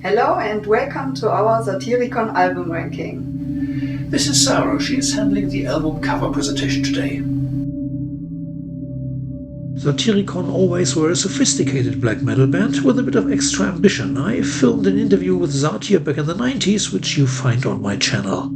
Hello and welcome to our Satyricon album ranking. This is Sarah. She is handling the album cover presentation today. Satyricon always were a sophisticated black metal band with a bit of extra ambition. I filmed an interview with Satyr back in the 90s, which you find on my channel.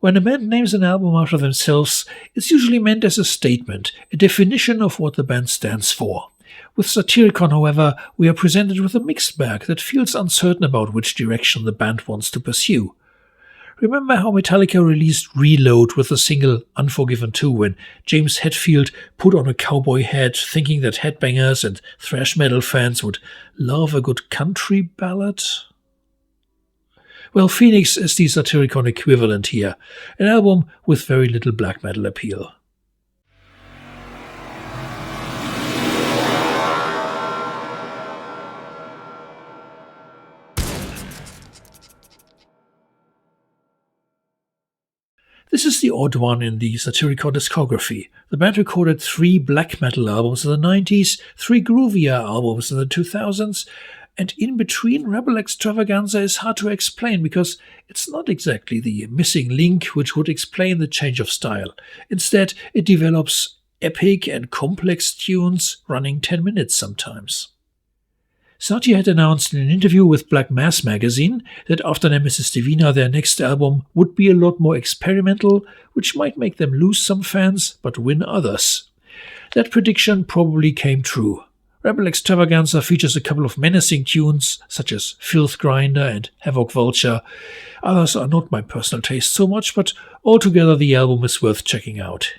When a band names an album after themselves, it's usually meant as a statement, a definition of what the band stands for. With Satyricon, however, we are presented with a mixed bag that feels uncertain about which direction the band wants to pursue. Remember how Metallica released Reload with the single Unforgiven 2 when James Hetfield put on a cowboy hat thinking that headbangers and thrash metal fans would love a good country ballad? Well, Phoenix is the Satyricon equivalent here, an album with very little black metal appeal. This is the odd one in the Satyricon discography. The band recorded 3 black metal albums in the 90s, 3 groovier albums in the 2000s, and in between Rebel Extravaganza is hard to explain because it's not exactly the missing link which would explain the change of style. Instead, it develops epic and complex tunes running 10 minutes sometimes. Satyr had announced in an interview with Black Mass magazine that after Nemesis Divina their next album would be a lot more experimental, which might make them lose some fans but win others. That prediction probably came true. Rebel Extravaganza features a couple of menacing tunes, such as Filth Grinder and Havoc Vulture. Others are not my personal taste so much, but altogether the album is worth checking out.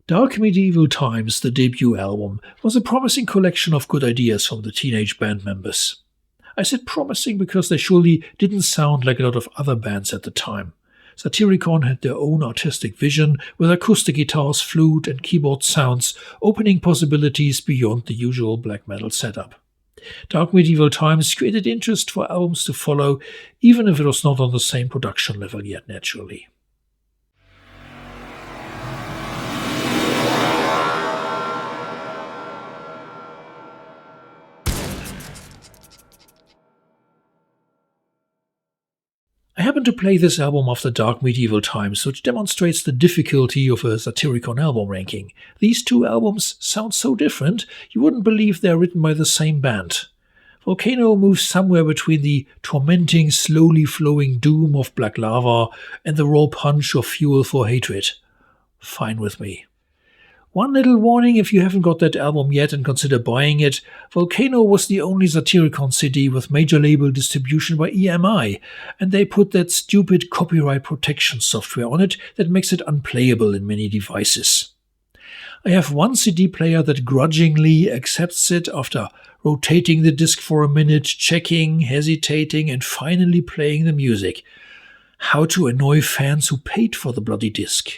Dark Medieval Times, the debut album, was a promising collection of good ideas from the teenage band members. I said promising because they surely didn't sound like a lot of other bands at the time. Satyricon had their own artistic vision with acoustic guitars, flute and keyboard sounds, opening possibilities beyond the usual black metal setup. Dark Medieval Times created interest for albums to follow, even if it was not on the same production level yet naturally. I happen to play this album after Dark Medieval Times, which demonstrates the difficulty of a Satyricon album ranking. These 2 albums sound so different, you wouldn't believe they're written by the same band. Volcano moves somewhere between the tormenting, slowly flowing doom of black lava and the raw punch of fuel for hatred. Fine with me. One little warning if you haven't got that album yet and consider buying it, Volcano was the only Satyricon CD with major label distribution by EMI, and they put that stupid copyright protection software on it that makes it unplayable in many devices. I have one CD player that grudgingly accepts it after rotating the disc for a minute, checking, hesitating, and finally playing the music. How to annoy fans who paid for the bloody disc.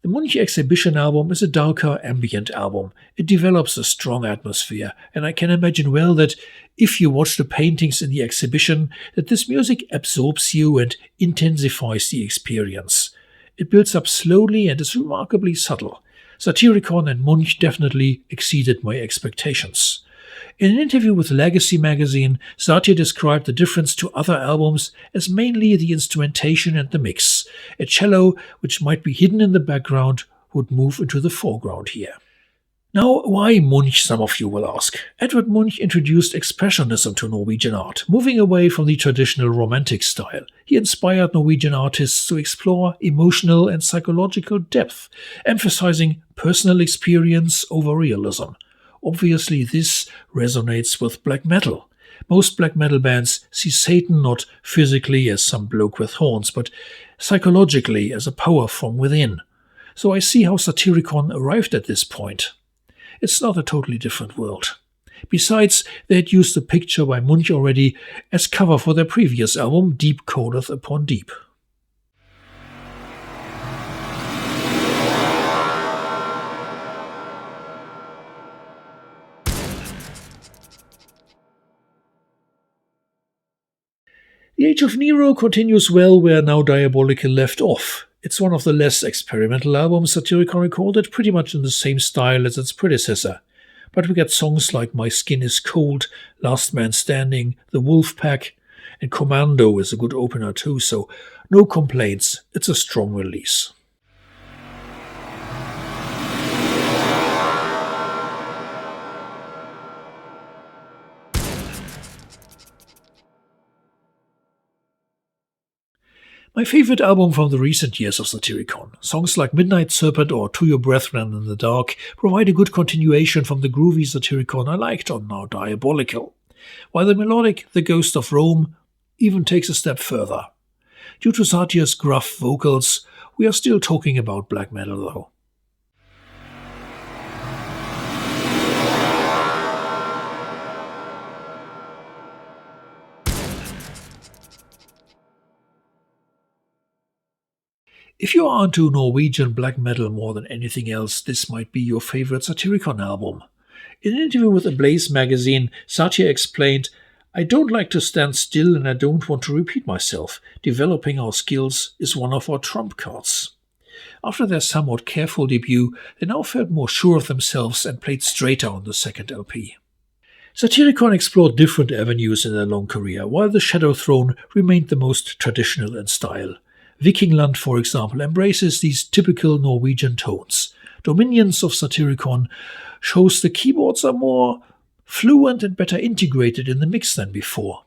The Munch Exhibition album is a darker ambient album. It develops a strong atmosphere, and I can imagine well that if you watch the paintings in the exhibition, that this music absorbs you and intensifies the experience. It builds up slowly and is remarkably subtle. Satyricon and Munch definitely exceeded my expectations. In an interview with Legacy magazine, Satyr described the difference to other albums as mainly the instrumentation and the mix. A cello, which might be hidden in the background, would move into the foreground here. Now, why Munch, some of you will ask? Edvard Munch introduced expressionism to Norwegian art, moving away from the traditional romantic style. He inspired Norwegian artists to explore emotional and psychological depth, emphasizing personal experience over realism. Obviously, this resonates with black metal. Most black metal bands see Satan not physically as some bloke with horns, but psychologically as a power from within. So I see how Satyricon arrived at this point. It's not a totally different world. Besides, they had used a picture by Munch already as cover for their previous album, Deep Calleth Upon Deep. The Age of Nero continues well where now Diabolical left off. It's one of the less experimental albums Satyricon recorded, pretty much in the same style as its predecessor. But we get songs like My Skin is Cold, Last Man Standing, The Wolf Pack, and Commando is a good opener too, so no complaints, it's a strong release. My favorite album from the recent years of Satyricon. Songs like Midnight Serpent or To Your Brethren in the Dark provide a good continuation from the groovy Satyricon I liked on Now Diabolical, while the melodic The Ghost of Rome even takes a step further. Due to Satyr's gruff vocals, we are still talking about black metal though. If you are into Norwegian black metal more than anything else, this might be your favorite Satyricon album. In an interview with Ablaze magazine, Satyr explained, "I don't like to stand still and I don't want to repeat myself. Developing our skills is one of our trump cards." After their somewhat careful debut, they now felt more sure of themselves and played straighter on the second LP. Satyricon explored different avenues in their long career, while the Shadow Throne remained the most traditional in style. Vikingland, for example, embraces these typical Norwegian tones. Dominions of Satyricon shows the keyboards are more fluent and better integrated in the mix than before.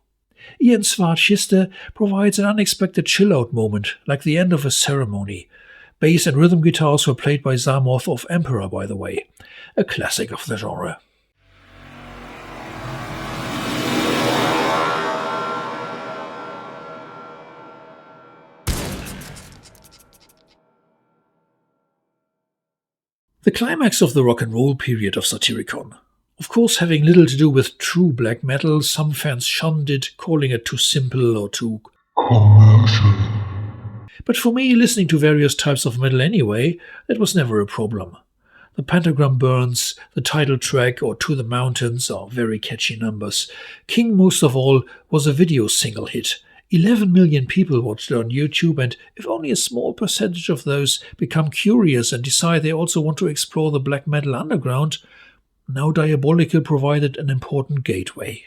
Ian Svartkiste provides an unexpected chill-out moment, like the end of a ceremony. Bass and rhythm guitars were played by Zamoth of Emperor, by the way, a classic of the genre. The climax of the rock and roll period of Satyricon. Of course, having little to do with true black metal, some fans shunned it, calling it too simple or too commercial. But for me, listening to various types of metal anyway, that was never a problem. The Pentagram Burns, the title track, or To the Mountains are very catchy numbers. King, most of all, was a video single hit. 11 million people watched it on YouTube, and if only a small percentage of those become curious and decide they also want to explore the black metal underground, Now Diabolical provided an important gateway.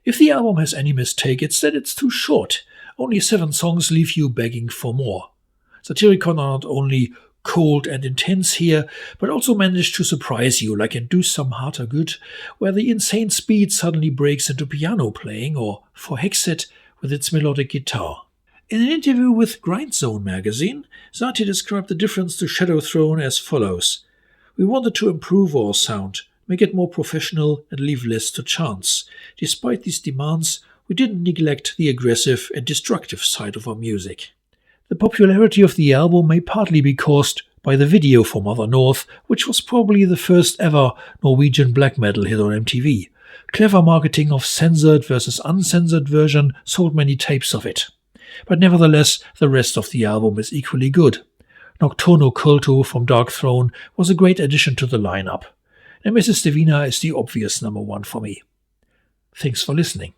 If the album has any mistake, it's that it's too short. Only 7 songs leave you begging for more. Satyricon are not only cold and intense here, but also manage to surprise you, like in Do Some Hearter Good, where the insane speed suddenly breaks into piano playing, or For Hexet with its melodic guitar. In an interview with Grindzone magazine, Satyr described the difference to Shadow Throne as follows. "We wanted to improve our sound, make it more professional and leave less to chance. Despite these demands, we didn't neglect the aggressive and destructive side of our music." The popularity of the album may partly be caused by the video for Mother North, which was probably the first ever Norwegian black metal hit on MTV. Clever marketing of censored versus uncensored version sold many tapes of it. But nevertheless, the rest of the album is equally good. Nocturno Culto from Dark Throne was a great addition to the lineup. Nemesis Divina is the obvious number 1 for me. Thanks for listening.